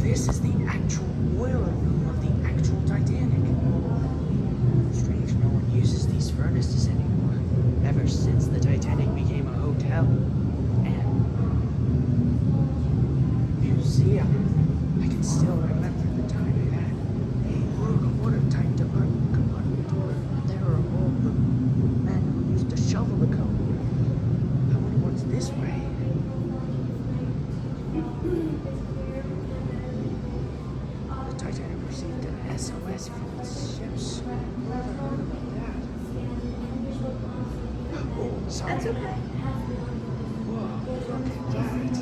this is the actual boiler room of the actual Titanic. Strange no one uses these furnaces anymore, ever since the Titanic became a hotel and museum. I can still remember the time it had a watertight compartment door, and there were all the men who used to shovel the coal. I wonder what's this way. The Titanic received an SOS from its ships. Never heard about that. Oh, sorry. That's okay. Whoa, look at that.